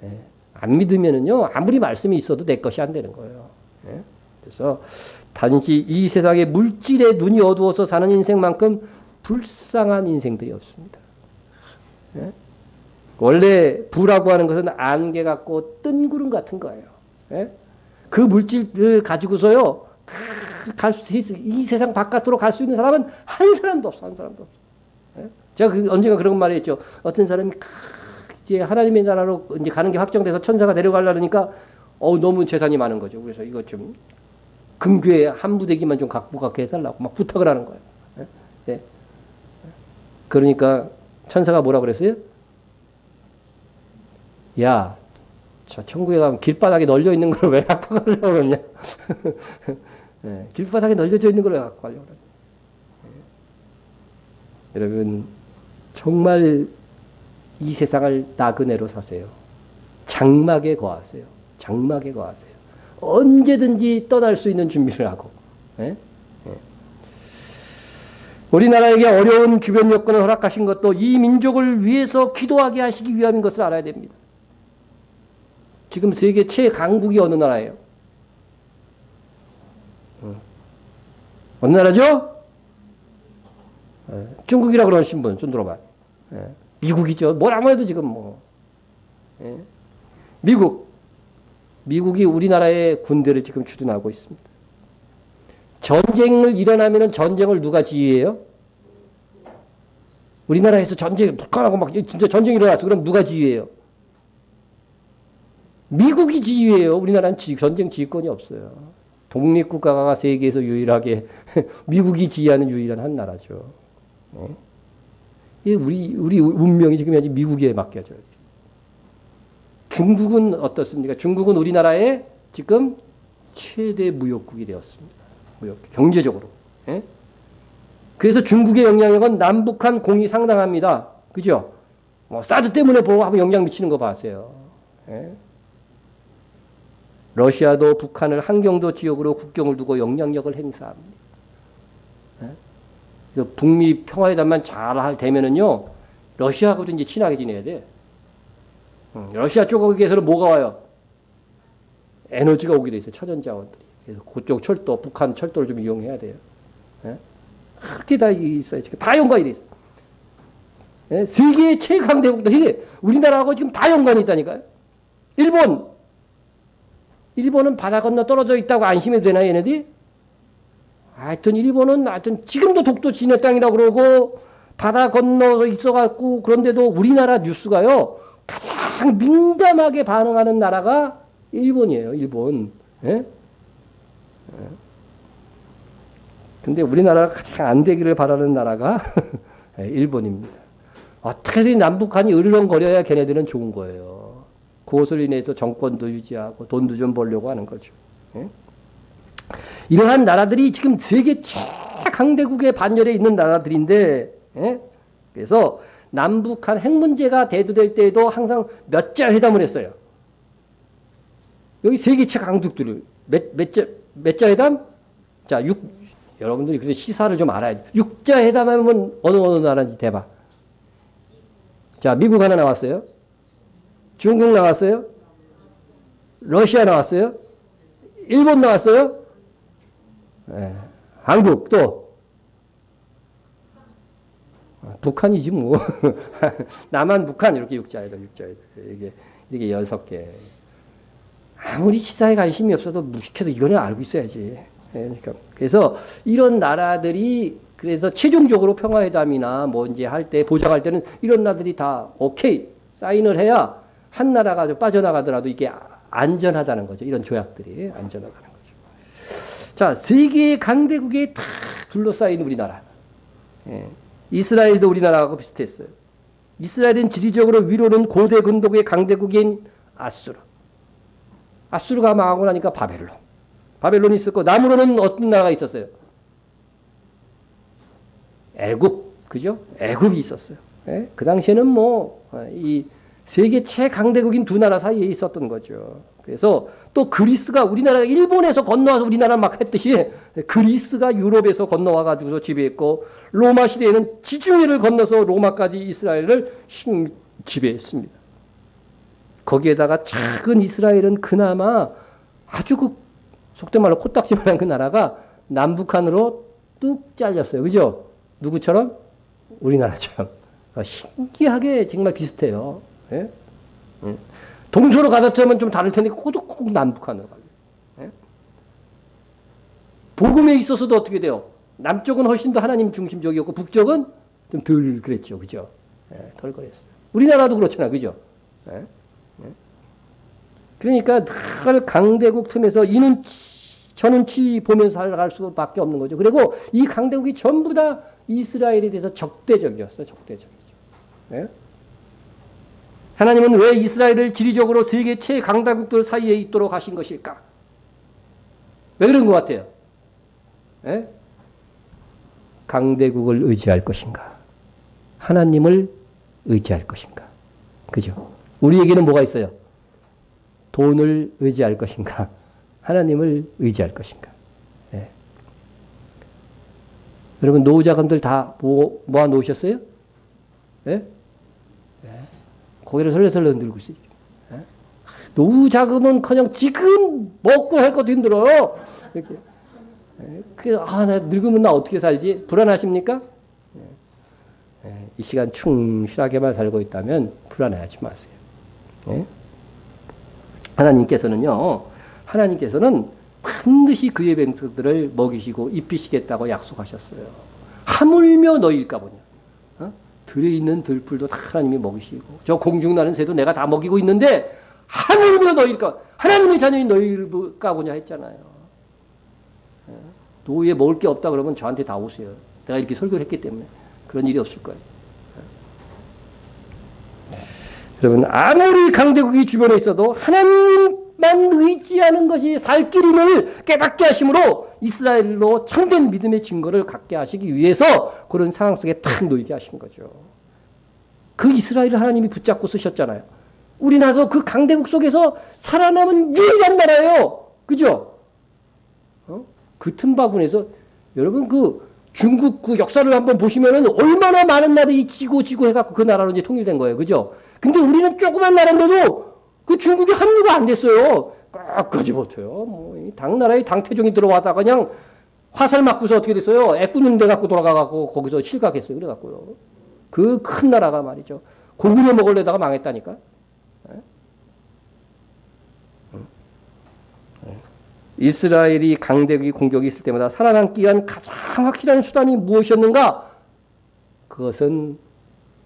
예. 안 믿으면은요 아무리 말씀이 있어도 내 것이 안 되는 거예요. 예. 그래서 단지 이 세상에 물질의 눈이 어두워서 사는 인생만큼 불쌍한 인생들이 없습니다. 예? 원래 부라고 하는 것은 안개 같고 뜬구름 같은 거예요. 예? 그 물질을 가지고서요 이 세상 바깥으로 갈 수 있는 사람은 한 사람도 없어. 예? 제가 언젠가 그런 말을 했죠. 어떤 사람이 이제 하나님의 나라로 이제 가는 게 확정돼서 천사가 데려가려니까 너무 재산이 많은 거죠. 그래서 이거 좀 금괴 한 부대기만 좀 갖고 가게 해달라고 막 부탁을 하는 거예요. 예? 예. 그러니까 천사가 뭐라 그랬어요? 야, 저 천국에 가면 길바닥에 널려 있는 걸 왜 갖고 가려고 그러냐? 예, 길바닥에 널려져 있는 걸 왜 갖고 가려고 그러냐? 예. 여러분 정말 이 세상을 나그네로 사세요. 장막에 거하세요. 언제든지 떠날 수 있는 준비를 하고. 예? 예. 우리나라에게 어려운 주변 여건을 허락하신 것도 이 민족을 위해서 기도하게 하시기 위함인 것을 알아야 됩니다. 지금 세계 최강국이 어느 나라예요? 어느 나라죠? 예. 중국이라고 그러신 분 손 들어봐요. 예. 미국이죠. 뭘 아무래도 지금 뭐. 예. 미국이 우리나라의 군대를 지금 추진하고 있습니다. 전쟁을 일어나면 전쟁을 누가 지휘해요? 우리나라에서 전쟁, 북한하고 막 진짜 전쟁이 일어났어. 그럼 누가 지휘해요? 미국이 지휘해요. 우리나라는 전쟁 지휘권이 없어요. 독립국가가 세계에서 유일하게 미국이 지휘하는 유일한 한 나라죠. 우리 운명이 지금 현재 미국에 맡겨져 있어요. 중국은 어떻습니까? 중국은 우리나라의 지금 최대 무역국이 되었습니다. 경제적으로. 예? 그래서 중국의 영향력은 남북한 공이 상당합니다. 그죠? 사드 때문에 보고 한번 영향 미치는 거 봤어요. 예? 러시아도 북한을 한경도 지역으로 국경을 두고 영향력을 행사합니다. 예? 북미 평화회담만 잘 되면은요, 러시아하고도 이제 친하게 지내야 돼. 러시아 쪽에서는 뭐가 와요? 에너지가 오게 돼 있어요. 천연자원들이. 그래서 그쪽 철도, 북한 철도를 좀 이용해야 돼요. 예? 그렇게 다 있어요. 지금 다 연관이 돼 있어요. 예? 세계 최강대국들이 우리나라하고 지금 다 연관이 있다니까요. 일본은 바다 건너 떨어져 있다고 안심해도 되나, 얘네들이? 하여튼 일본은 지금도 독도 지네 땅이라고 그러고 바다 건너서 있어갖고 그런데도 우리나라 뉴스가요. 가장 민감하게 반응하는 나라가 일본이에요. 일본. 예? 근데 우리나라가 가장 안 되기를 바라는 나라가 일본입니다. 어떻게든 남북한이 으르렁거려야 걔네들은 좋은 거예요. 그것을 인해서 정권도 유지하고 돈도 좀 벌려고 하는 거죠. 예? 이러한 나라들이 지금 세계 최강대국의 반열에 있는 나라들인데, 예? 그래서 남북한 핵 문제가 대두될 때에도 항상 몇 자 회담을 했어요. 여기 세계 최강국들을 몇 자 회담? 자, 여러분들이 그래서 시사를 좀 알아야 돼. 6자 회담하면 어느 나라인지 대봐. 자, 미국 하나 나왔어요. 중국 나왔어요. 러시아 나왔어요. 일본 나왔어요. 네. 한국 또 북한이지 뭐. 남한 북한 이렇게 6자회담. 이게 6개. 아무리 시사에 관심이 없어도 무식해도 이거는 알고 있어야지. 그러니까 그래서 이런 나라들이 그래서 최종적으로 평화회담이나 뭐 이제 할 때 보장할 때는 이런 나라들이 다 오케이 사인을 해야 한 나라가 좀 빠져나가더라도 이게 안전하다는 거죠. 이런 조약들이 안전하다는 거죠. 자, 세계 강대국에 다 둘러싸인 우리나라. 예. 이스라엘도 우리나라하고 비슷했어요. 이스라엘은 지리적으로 위로는 고대 근동의 강대국인 아수르. 아수르가 망하고 나니까 바벨론이 있었고 남으로는 어떤 나라가 있었어요? 애굽, 그죠? 애굽이 있었어요. 예? 그 당시에는 뭐 이 세계 최강대국인 두 나라 사이에 있었던 거죠. 그래서 또 그리스가 우리나라가 일본에서 건너와서 우리나라 막 했듯이 그리스가 유럽에서 건너와 가지고서 지배했고 로마 시대에는 지중해를 건너서 로마까지 이스라엘을 지배했습니다. 거기에다가 작은 이스라엘은 그나마 아주 그 속된 말로 코딱지만한 그 나라가 남북한으로 뚝 잘렸어요. 그죠? 누구처럼? 우리나라처럼. 신기하게 정말 비슷해요. 예? 동서로 가다쩌면 좀 다를 텐데 꼭 남북한으로 가요. 예? 복음에 있어서도 어떻게 돼요? 남쪽은 훨씬 더 하나님 중심적이었고 북쪽은 좀 덜 그랬죠. 그죠? 예, 덜 그랬어요. 우리나라도 그렇잖아요. 그죠? 예? 예? 그러니까 늘 강대국 틈에서 이 눈치 저 눈치 보면서 살아갈 수밖에 없는 거죠. 그리고 이 강대국이 전부 다 이스라엘에 대해서 적대적이었어요. 적대적이죠. 네? 하나님은 왜 이스라엘을 지리적으로 세계 최강대국들 사이에 있도록 하신 것일까? 왜 그런 것 같아요? 네? 강대국을 의지할 것인가? 하나님을 의지할 것인가? 그죠? 우리에게는 뭐가 있어요? 돈을 의지할 것인가? 하나님을 의지할 것인가? 네. 여러분 노후자금들 다 모아 놓으셨어요? 네? 네. 고개를 설레설레 흔들고 있어요. 네? 노후자금은커녕 지금 먹고 할 것도 힘들어요. 이렇게. 네. 그래서 나 늙으면 나 어떻게 살지? 불안하십니까? 네. 네. 이 시간 충실하게만 살고 있다면 불안해하지 마세요. 네? 하나님께서는 반드시 그의 백성들을 먹이시고 입히시겠다고 약속하셨어요. 하물며 너희일까 보냐. 들에 있는 들풀도 다 하나님이 먹이시고 저 공중나는 새도 내가 다 먹이고 있는데 하물며 너희일까 하나님의 자녀인 너희일까 보냐 했잖아요. 노후에 먹을 게 없다 그러면 저한테 다 오세요. 내가 이렇게 설교를 했기 때문에 그런 일이 없을 거예요. 여러분 아무리 강대국이 주변에 있어도 하나님만 의지하는 것이 살 길임을 깨닫게 하심으로 이스라엘로 참된 믿음의 증거를 갖게 하시기 위해서 그런 상황 속에 탁 놓이게 하신 거죠. 그 이스라엘을 하나님이 붙잡고 쓰셨잖아요. 우리나라도 그 강대국 속에서 살아남은 유일한 나라예요. 그죠? 그 틈바구니에서 여러분 그 중국 그 역사를 한번 보시면은 얼마나 많은 나라들이 지고 해갖고 그 나라로 이제 통일된 거예요. 그죠? 근데 우리는 조그만 나라인데도 그 중국이 합류가 안 됐어요. 끝까지 버텨요. 뭐, 당나라의 당태종이 들어와다가 그냥 화살 맞고서 어떻게 됐어요? 애꾸는 데 갖고 돌아가갖고 거기서 실각했어요. 그래갖고요. 그 큰 나라가 말이죠. 고구려 먹으려다가 망했다니까. 이스라엘이 강대국이 공격이 있을 때마다 살아남기 위한 가장 확실한 수단이 무엇이었는가? 그것은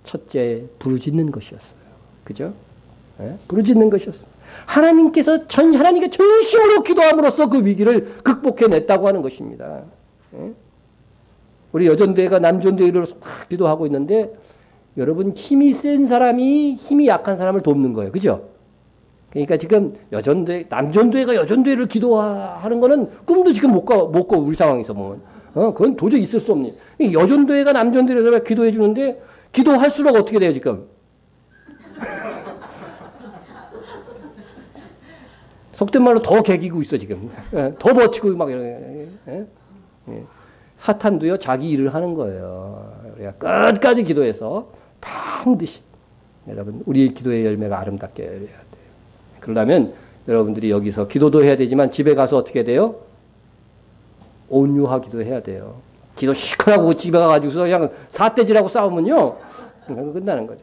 첫째 부르짖는 것이었어요. 그죠? 부르짖는 것이었습니다. 하나님께 전심으로 기도함으로써 그 위기를 극복해냈다고 하는 것입니다. 우리 여전대회가 남전대회를 막 기도하고 있는데 여러분 힘이 센 사람이 힘이 약한 사람을 돕는 거예요. 그죠? 그러니까 지금 남전대회가 여전대회를 기도하는 거는 꿈도 지금 못 꿔, 우리 상황에서 보면. 그건 도저히 있을 수 없니. 여전대회가 남전대회를 기도해 주는데 기도할수록 어떻게 돼요, 지금? 속된 말로 더 개기고 있어, 지금. 더 버티고 막 이러네. 사탄도요, 자기 일을 하는 거예요. 우리가 끝까지 기도해서 반드시 여러분, 우리 기도의 열매가 아름답게 해야 돼요. 그러려면 여러분들이 여기서 기도도 해야 되지만 집에 가서 어떻게 돼요? 온유하기도 해야 돼요. 기도 시커하고 집에 가가지고서 그냥 사태질하고 싸우면요, 끝나는 거죠.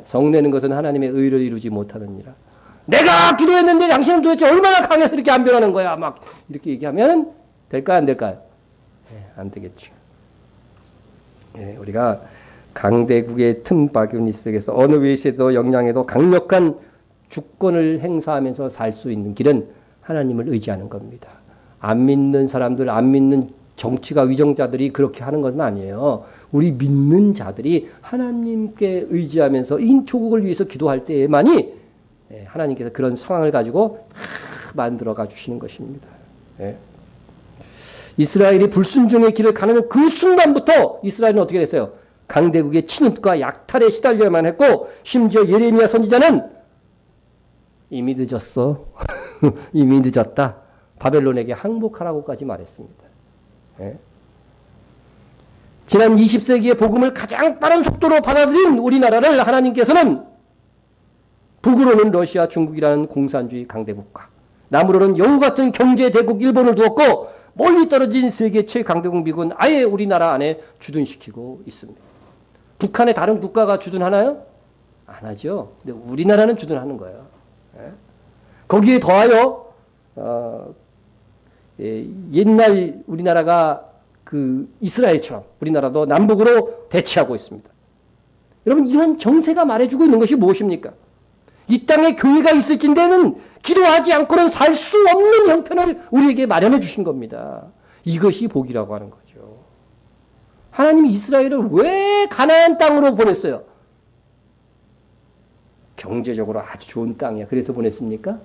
성내는 것은 하나님의 의를 이루지 못하느니라. 내가 기도했는데 당신은 도대체 얼마나 강해서 이렇게 안 변하는 거야? 막 이렇게 얘기하면 될까요? 안 될까요? 안 되겠죠. 우리가 강대국의 틈바구니 속에서 어느 외세도 역량에도 강력한 주권을 행사하면서 살 수 있는 길은 하나님을 의지하는 겁니다. 안 믿는 사람들, 안 믿는 정치가 위정자들이 그렇게 하는 것은 아니에요. 우리 믿는 자들이 하나님께 의지하면서 인초국을 위해서 기도할 때에만이 하나님께서 그런 상황을 가지고 만들어가 주시는 것입니다. 이스라엘이 불순종의 길을 가는 그 순간부터 이스라엘은 어떻게 됐어요? 강대국의 침입과 약탈에 시달려야만 했고, 심지어 예레미야 선지자는 이미 늦었어. 이미 늦었다. 바벨론에게 항복하라고까지 말했습니다. 지난 20세기의 복음을 가장 빠른 속도로 받아들인 우리나라를 하나님께서는 북으로는 러시아, 중국이라는 공산주의 강대국과 남으로는 여우 같은 경제대국 일본을 두었고, 멀리 떨어진 세계 최강대국 미국은 아예 우리나라 안에 주둔시키고 있습니다. 북한의 다른 국가가 주둔하나요? 안 하죠. 근데 우리나라는 주둔하는 거예요. 거기에 더하여 옛날 우리나라가 그 이스라엘처럼 우리나라도 남북으로 대치하고 있습니다. 여러분, 이런 정세가 말해주고 있는 것이 무엇입니까? 이 땅에 교회가 있을진대는 기도하지 않고는 살 수 없는 형편을 우리에게 마련해 주신 겁니다. 이것이 복이라고 하는 거죠. 하나님이 이스라엘을 왜 가나안 땅으로 보냈어요? 경제적으로 아주 좋은 땅이야. 그래서 보냈습니까?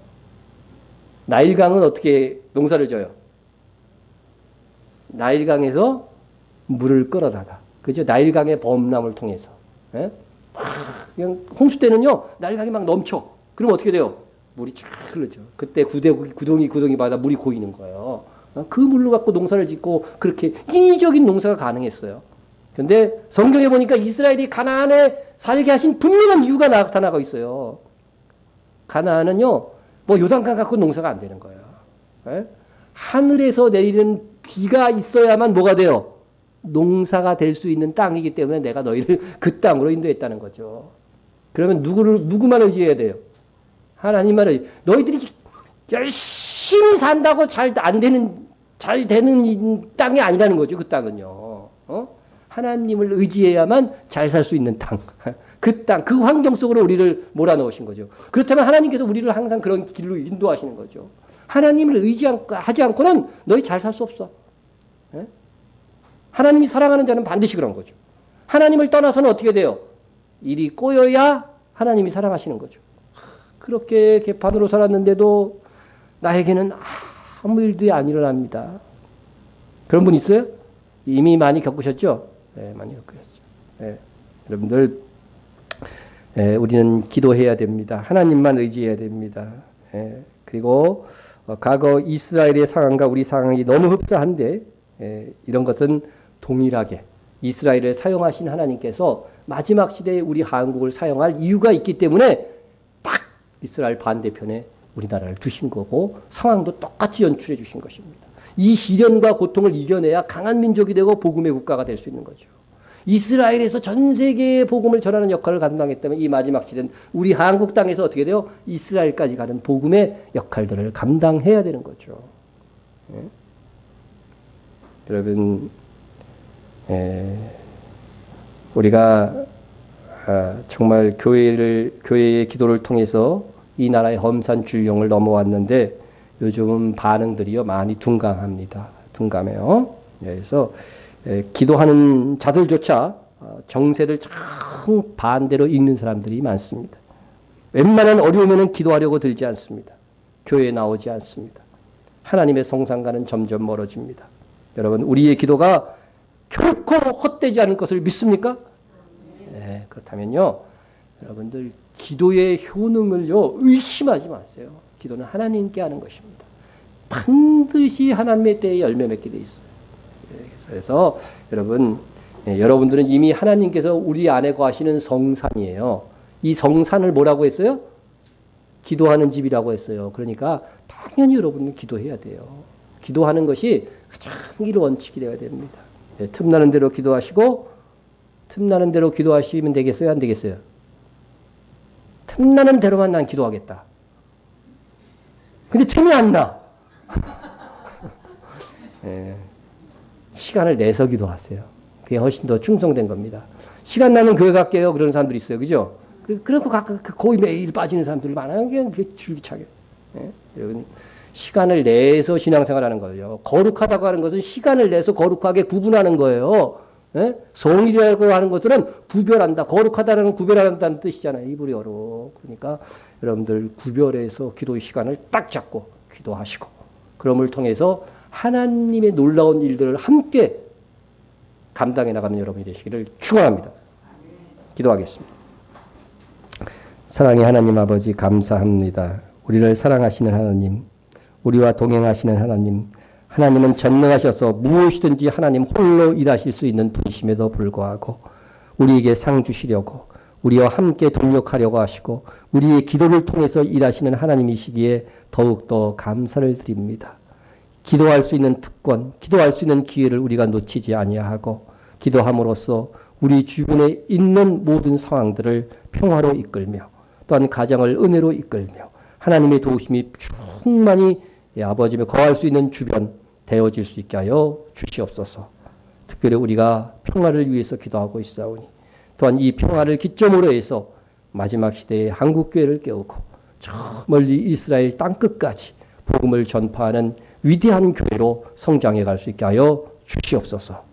나일강은 어떻게 농사를 져요? 나일강에서 물을 끌어다가, 그죠? 나일강의 범람을 통해서. 그냥 홍수 때는요, 나일강이 막 넘쳐. 그럼 어떻게 돼요? 물이 쫙 흐르죠. 그때 구덩이마다 물이 고이는 거예요. 그 물로 갖고 농사를 짓고 그렇게 인위적인 농사가 가능했어요. 그런데 성경에 보니까 이스라엘이 가나안에 살게 하신 분명한 이유가 나타나고 있어요. 가나안은요, 뭐 요단강 갖고 농사가 안 되는 거예요. 하늘에서 내리는 비가 있어야만 뭐가 돼요? 농사가 될 수 있는 땅이기 때문에 내가 너희를 그 땅으로 인도했다는 거죠. 그러면 누구만 의지해야 돼요? 하나님만 의지. 너희들이 열심히 산다고 잘 되는 땅이 아니라는 거죠. 그 땅은요. 하나님을 의지해야만 잘 살 수 있는 땅. 그 땅, 그 환경 속으로 우리를 몰아넣으신 거죠. 그렇다면 하나님께서 우리를 항상 그런 길로 인도하시는 거죠. 하나님을 의지하지 않고는 너희 잘 살 수 없어. 하나님이 사랑하는 자는 반드시 그런 거죠. 하나님을 떠나서는 어떻게 돼요? 일이 꼬여야 하나님이 사랑하시는 거죠. 그렇게 개판으로 살았는데도 나에게는 아무 일도 안 일어납니다. 그런 분 있어요? 이미 많이 겪으셨죠? 네, 많이 겪으셨죠. 네, 여러분들, 우리는 기도해야 됩니다. 하나님만 의지해야 됩니다. 그리고 과거 이스라엘의 상황과 우리 상황이 너무 흡사한데, 이런 것은 동일하게 이스라엘을 사용하신 하나님께서 마지막 시대에 우리 한국을 사용할 이유가 있기 때문에 딱 이스라엘 반대편에 우리나라를 두신 거고, 상황도 똑같이 연출해 주신 것입니다. 이 시련과 고통을 이겨내야 강한 민족이 되고 복음의 국가가 될 수 있는 거죠. 이스라엘에서 전 세계에 복음을 전하는 역할을 감당했다면 이 마지막 시대는 우리 한국 땅에서 어떻게 돼요? 이스라엘까지 가는 복음의 역할들을 감당해야 되는 거죠. 여러분, 우리가 정말 교회의 기도를 통해서 이 나라의 험산 줄령을 넘어왔는데 요즘은 반응들이요 많이 둔감합니다. 둔감해요. 그래서 기도하는 자들조차 정세를 정 반대로 읽는 사람들이 많습니다. 웬만한 어려우면 기도하려고 들지 않습니다. 교회에 나오지 않습니다. 하나님의 성상과는 점점 멀어집니다. 여러분, 우리의 기도가 결코 헛되지 않을 것을 믿습니까? 네, 그렇다면요, 여러분들 기도의 효능을요 의심하지 마세요. 기도는 하나님께 하는 것입니다. 반드시 하나님의 때에 열매 맺게 돼 있어요. 그래서 여러분, 여러분들은 이미 하나님께서 우리 안에 거하시는 성산이에요. 이 성산을 뭐라고 했어요? 기도하는 집이라고 했어요. 그러니까 당연히 여러분은 기도해야 돼요. 기도하는 것이 가장 원칙이 되어야 됩니다. 틈나는 대로 기도하시고 틈나는 대로 기도하시면 되겠어요? 안 되겠어요? 틈나는 대로만 난 기도하겠다. 근데 틈이 안 나. 시간을 내서 기도하세요. 그게 훨씬 더 충성된 겁니다. 시간 나면 교회 갈게요. 그런 사람들이 있어요. 그죠? 그래서 거의 매일 빠지는 사람들이 많아요. 그냥 줄기차게. 여러분, 시간을 내서 신앙생활 하는 거예요. 거룩하다고 하는 것은 시간을 내서 거룩하게 구분하는 거예요. 성일이라고 하는 것들은 구별한다. 거룩하다는 구별한다는 뜻이잖아요. 이브리어로. 그러니까 여러분들 구별해서 기도 시간을 딱 잡고 기도하시고 그럼을 통해서 하나님의 놀라운 일들을 함께 감당해 나가는 여러분이 되시기를 축원합니다. 기도하겠습니다. 사랑의 하나님 아버지 감사합니다. 우리를 사랑하시는 하나님, 우리와 동행하시는 하나님, 하나님은 전능하셔서 무엇이든지 하나님 홀로 일하실 수 있는 분이심에도 불구하고 우리에게 상 주시려고 우리와 함께 동력하려고 하시고 우리의 기도를 통해서 일하시는 하나님이시기에 더욱더 감사를 드립니다. 기도할 수 있는 특권, 기도할 수 있는 기회를 우리가 놓치지 아니하고 기도함으로써 우리 주변에 있는 모든 상황들을 평화로 이끌며 또한 가정을 은혜로 이끌며 하나님의 도우심이 충만히 아버지며 거할 수 있는 주변 되어질 수 있게 하여 주시옵소서. 특별히 우리가 평화를 위해서 기도하고 있사오니 또한 이 평화를 기점으로 해서 마지막 시대에 한국교회를 깨우고 저 멀리 이스라엘 땅끝까지 복음을 전파하는 위대한 교회로 성장해 갈 수 있게 하여 주시옵소서.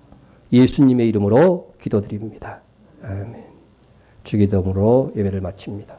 예수님의 이름으로 기도드립니다. 아멘. 주기도문으로 예배를 마칩니다.